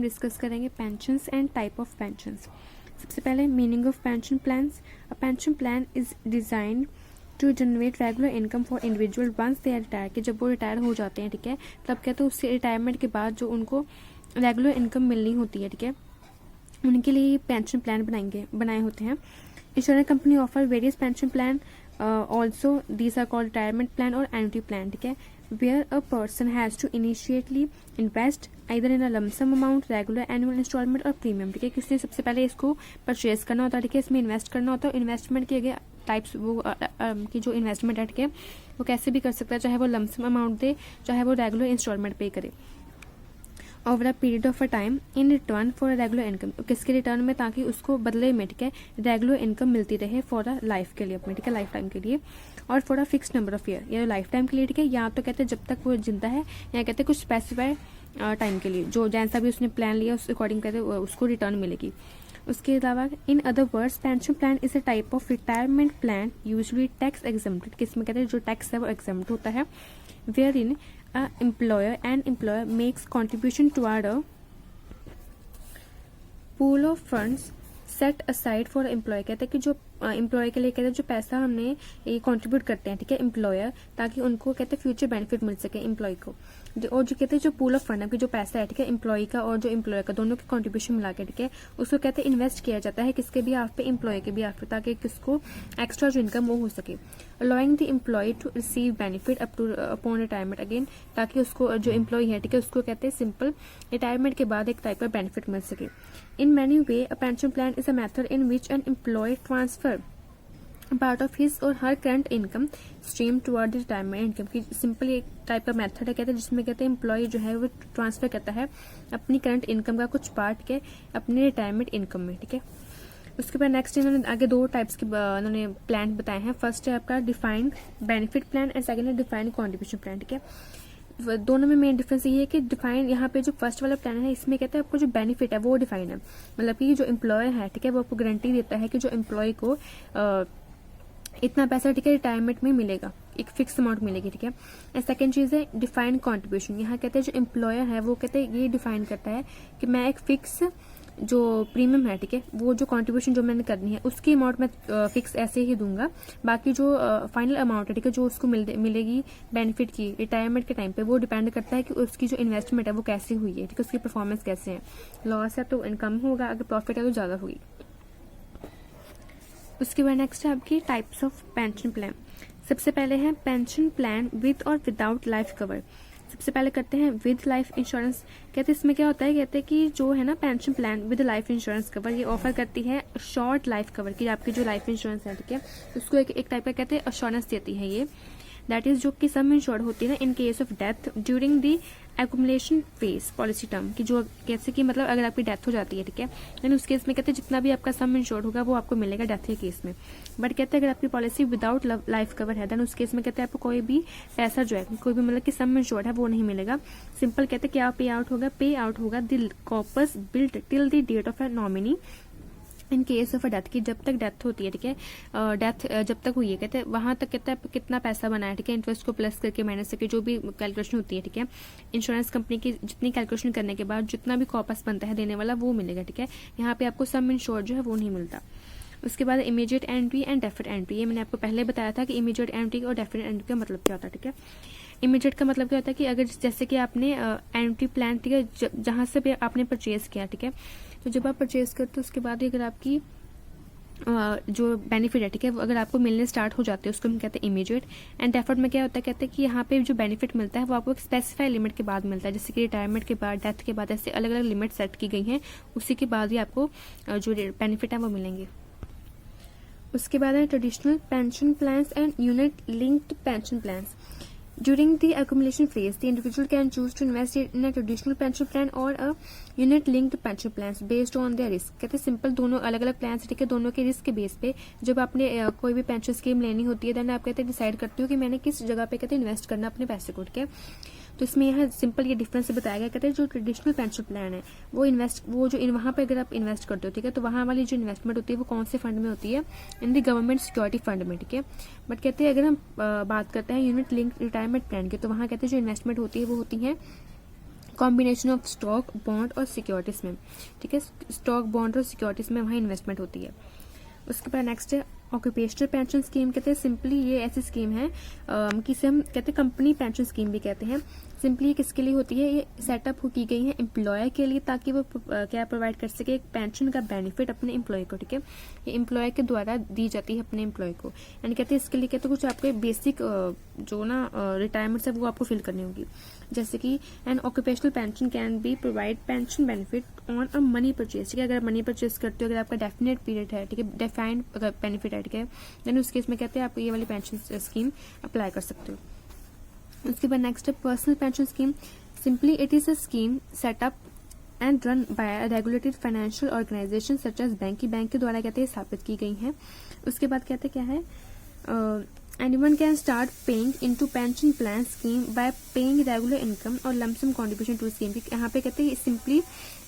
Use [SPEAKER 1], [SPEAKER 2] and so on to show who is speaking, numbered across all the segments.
[SPEAKER 1] Discuss करेंगे pensions and type of pensions. सबसे पहले meaning of pension plans. A pension plan is designed to generate regular income for individual once they are retire, कि जब वो retire हो जाते हैं, ठीक है, तब कहते हैं उससे रिटायरमेंट के बाद जो उनको रेगुलर इनकम मिलनी होती है, ठीक है, उनके लिए पेंशन प्लान बनाए होते हैं। Insurance company offer various pension plan, also these are called retirement plan और एन्युटी प्लान, ठीक है, where a person has to initially invest either in a lump sum amount, regular annual instalment और premium, ठीक है, किसने सबसे पहले इसको परचेज करना होता है, ठीक है, इसमें इन्वेस्ट करना होता है। इन्वेस्टमेंट के आगे टाइप्स वो की जो इन्वेस्टमेंट है, ठीक है, वो कैसे भी कर सकता है, चाहे वो लमसम अमाउंट दे, चाहे वो रेगुलर इंस्टॉलमेंट पे करे, over a period of a time in return for a regular income, किसके रिटर्न में, ताकि उसको बदले में, ठीक है, रेगुलर इनकम मिलती रहे फॉर अ लाइफ के लिए अपने, ठीक है, लाइफ टाइम के लिए, और for a fix number of year, या लाइफ टाइम के लिए, ठीक है, या तो कहते हैं जब तक वो जिंदा है, या कहते हैं कुछ स्पेसिफाइड टाइम के लिए, जो जैसा भी उसने प्लान लिया उस अकॉर्डिंग कहते हैं उसको रिटर्न मिलेगी। उसके अलावा in other words pension plan is a type of retirement plan usually tax exempted, किसमें कहते हैं जो टैक्स है वो एग्जम्प्ट होता है, where in employer makes contribution toward a pool of funds set aside for employee, कहते हैं कि जो एम्प्लॉय के लिए कहते हैं जो पैसा हमने ये कंट्रीब्यूट करते हैं, ठीक है, एम्प्लॉयर, ताकि उनको कहते हैं फ्यूचर बेनिफिट मिल सके एम्प्लॉय को। और जो कहते हैं जो पूल ऑफ फंड है कि जो पैसा है, ठीक है, एम्प्लॉय का और जो एम्प्लॉयर का दोनों के कंट्रीब्यूशन मिला के, ठीक है, उसको कहते हैं इन्वेस्ट किया जाता है किसके भी आप पे, एम्प्लॉय के भी आप पे, ताकि किसको एक्स्ट्रा जो इनकम वो हो सके। Allowing the employ to receive benefit up to upon retirement again, ताकि उसको जो एम्प्लॉय है, ठीक है, उसको कहते हैं सिंपल रिटायरमेंट के बाद एक टाइप का बेनिफिट मिल सके। In many way a pension plan is a method in which an employ transfer part of his or her current income stream toward retirement income, की सिंपल एक टाइप का method है, कहते हैं जिसमें कहते हैं एम्प्लॉय जो है वो ट्रांसफर करता है अपनी करंट इनकम का कुछ पार्ट के अपने रिटायरमेंट इनकम में, ठीक है। उसके बाद नेक्स्ट इन्होंने आगे दो टाइप्स के इन्होंने प्लान बताए हैं। फर्स्ट है आपका defined benefit plan and second है डिफाइंड कॉन्ट्रीब्यूशन प्लान, ठीक है। दोनों में मेन डिफरेंस ये है कि डिफाइन यहाँ पे जो फर्स्ट वाला प्लान है इसमें कहते हैं आपको जो बेनिफिट है वो डिफाइन है, मतलब कि जो एम्प्लॉय है, ठीक है, वो आपको गारंटी देता है कि जो एम्प्लॉय को इतना पैसा, ठीक है, रिटायरमेंट में मिलेगा, एक फिक्स अमाउंट मिलेगी, ठीक है। एंड सेकंड चीज है डिफाइंड कॉन्ट्रीब्यूशन, यहाँ कहते हैं जो एम्प्लॉयर है वो कहते हैं ये डिफाइन करता है कि मैं एक फिक्स जो प्रीमियम है, ठीक है, वो जो कंट्रीब्यूशन जो मैंने करनी है उसकी अमाउंट मैं फिक्स ऐसे ही दूंगा, बाकी जो फाइनल अमाउंट है, ठीक है, जो उसको मिलेगी बेनिफिट की रिटायरमेंट के टाइम पे, वो डिपेंड करता है कि उसकी जो इन्वेस्टमेंट है वो कैसी हुई है, ठीक है, उसकी परफॉर्मेंस कैसे है, लॉस है तो इनकम होगा, अगर प्रॉफिट है तो ज्यादा होगी। उसके बाद नेक्स्ट है आपकी टाइप्स ऑफ पेंशन प्लान। सबसे पहले है पेंशन प्लान विद और विदाउट लाइफ कवर। सबसे पहले करते हैं विद लाइफ इंश्योरेंस। कहते हैं इसमें क्या होता है, कहते हैं कि जो है ना pension plan with life insurance cover, ये ऑफर करती है शॉर्ट लाइफ कवर की, आपकी जो लाइफ इंश्योरेंस है, ठीक है, उसको एक टाइप का कहते हैं अश्योरेंस देती है ये, दैट इज जो कि सम इंश्योर्ड होती है ना इन case of death during the accumulation phase policy term की, जो कैसे कि मतलब अगर आपकी डेथ हो जाती है, ठीक है, देन उस केस में कहते हैं जितना भी आपका सम इंश्योर्ड होगा वो आपको मिलेगा डेथ के केस में। बट कहते हैं अगर आपकी पॉलिसी विदाउट लाइफ कवर है देन उस केस में कहते हैं आपको कोई भी पैसा जो है, कोई भी मतलब कि सम इंश्योर्ड है वो नहीं मिलेगा। सिंपल कहते हैं क्या पे आउट होगा the corpus built till the date of a nominee in case of a death की, जब तक डेथ होती है, ठीक है, डेथ जब तक हुई है, कहते हैं वहां तक कहते हैं कितना पैसा बना है, ठीक है, इंटरेस्ट को प्लस करके माइनस करके जो भी कैलकुलेशन होती है, ठीक है, इंश्योरेंस कंपनी की जितनी कैलकुलेशन करने के बाद जितना भी कॉर्पस बनता है देने वाला वो मिलेगा, ठीक है। यहाँ पे आपको सम इंश्योर्ड जो है वो नहीं मिलता। उसके बाद immediate entry and definite entry, ये मैंने आपको पहले बताया था कि इमीडिएट एंट्री और डेफिनेट एंट्री का मतलब क्या होता है, ठीक है। इमीडिएट का मतलब क्या होता है कि अगर जैसे कि आपने एंट्री प्लान, ठीक है, जहां से भी आपने परचेज किया, ठीक है, तो जब आप परचेज करते हो उसके बाद अगर आपकी जो बेनिफिट है, ठीक है, अगर आपको मिलने स्टार्ट हो जाते हैं उसको हम कहते हैं इमीडिएट। एंड डेफर्ड में क्या होता है, कहते हैं कि यहाँ पे जो बेनिफिट मिलता है वो आपको एक स्पेसिफाइड लिमिट के बाद मिलता है, जैसे कि रिटायरमेंट के बाद, डेथ के बाद, ऐसे अलग अलग लिमिट सेट की गई हैं, उसी के बाद ही आपको जो बेनिफिट है वो मिलेंगे। उसके बाद है traditional pension plans and unit linked pension plans. During the accumulation phase, the individual can choose to invest in a traditional pension plan or a unit-linked pension plans based on their risk। कहते हैं simple दोनों अलग अलग plan, ठीक है, दोनों के risk के बेस पे जब आपने कोई भी पेंशन स्कीम लेनी होती है देन आप कहते हैं डिसाइड करते हो कि मैंने किस जगह पे कहते हैं इन्वेस्ट करना अपने पैसे को, ठीक है। तो इसमें यहाँ सिंपल ये डिफरेंस बताया गया, कहते हैं जो ट्रेडिशनल पेंशन प्लान है वो जो वहां पे अगर आप इन्वेस्ट करते हो, ठीक है, तो वहां वाली जो इन्वेस्टमेंट होती है वो कौन से फंड में होती है, इन दी गवर्नमेंट सिक्योरिटी फंड में, ठीक है। बट कहते हैं अगर हम बात करते हैं यूनिट लिंक रिटायरमेंट प्लान की, तो वहां कहते हैं जो इन्वेस्टमेंट होती है वो होती है कॉम्बिनेशन ऑफ स्टॉक, बॉन्ड और सिक्योरिटीज में, ठीक है, स्टॉक, बॉन्ड और सिक्योरिटीज में वहाँ इन्वेस्टमेंट होती है। उसके बाद नेक्स्ट है ऑक्यूपेशनल पेंशन स्कीम। कहते हैं सिंपली ये ऐसी स्कीम है कि इसे हम कहते हैं कंपनी पेंशन स्कीम भी कहते हैं। सिंपली ये किसके लिए होती है, ये सेटअप की गई है एम्प्लॉयर के लिए, ताकि वो क्या प्रोवाइड कर सके, एक पेंशन का बेनिफिट अपने एम्प्लॉय को, ठीक है। ये एम्प्लॉय के द्वारा दी जाती है अपने एम्प्लॉय को, यानी कहते हैं इसके लिए कहते हैं कुछ आपके बेसिक जो ना रिटायरमेंट है वो आपको फिल करनी होगी। जैसे कि N occupational pension can be provide pension benefit on a money purchase, ठीक है। अगर मनी परचेज करते हो, अगर आपका डेफिनेट पीरियड है, ठीक है, डिफाइंड अगर बेनिफिट है, ठीक है, देन उस केस में कहते हैं आप ये वाली पेंशन स्कीम अप्लाई कर सकते हो। उसके बाद नेक्स्ट है personal pension scheme. Simply it is a scheme setup and run by regulated financial organization such as bank, की बैंक के द्वारा कहते हैं स्थापित की गई है। उसके बाद कहते हैं क्या है, anyone can start paying into pension plan scheme by paying regular income और lump sum contribution to scheme। यहाँ पे कहते हैं सिंपली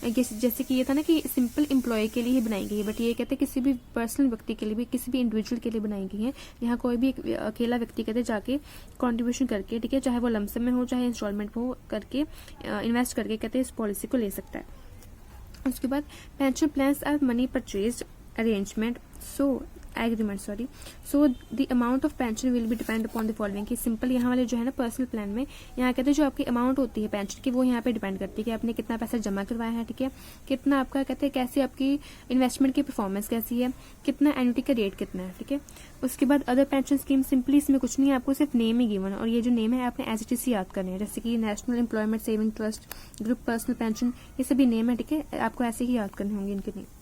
[SPEAKER 1] जैसे कि ये था ना कि सिंपल एम्प्लॉय के लिए ही बनाई गई है, बट ये कहते हैं किसी भी पर्सनल व्यक्ति के लिए भी, किसी भी इंडिविजुअल के लिए बनाई गई है। यहाँ कोई भी अकेला व्यक्ति कहते हैं जाके कॉन्ट्रीब्यूशन करके, ठीक है, चाहे वो लम्प सम में हो चाहे इंस्टॉलमेंट में हो, करके इन्वेस्ट करके कहते हैं इस पॉलिसी को ले सकता है। उसके बाद pension plans are money purchase arrangement so the amount of pension will be depend upon the following. की सिंपल यहाँ वाले जो है ना पर्सनल प्लान में, यहाँ कहते हैं जो आपकी अमाउंट होती है पेंशन की वो यहाँ पे डिपेंड करती है कि आपने कितना पैसा जमा करवाया है, ठीक है, कितना आपका कहते हैं कैसी आपकी इन्वेस्टमेंट की परफॉर्मेंस कैसी है, कितना एन्युटी का रेट कितना है, ठीक है। उसके बाद अदर पेंशन स्कीम, सिंपली इसमें कुछ नहीं है, आपको सिर्फ नेम ही गिवन, और ये जो नेम है आपने एज इट इज याद करने हैं, जैसे कि national employment saving trust, group personal pension, ये सभी नेम है, ठीक है, आपको ऐसे ही याद करने होंगे इनके नेम।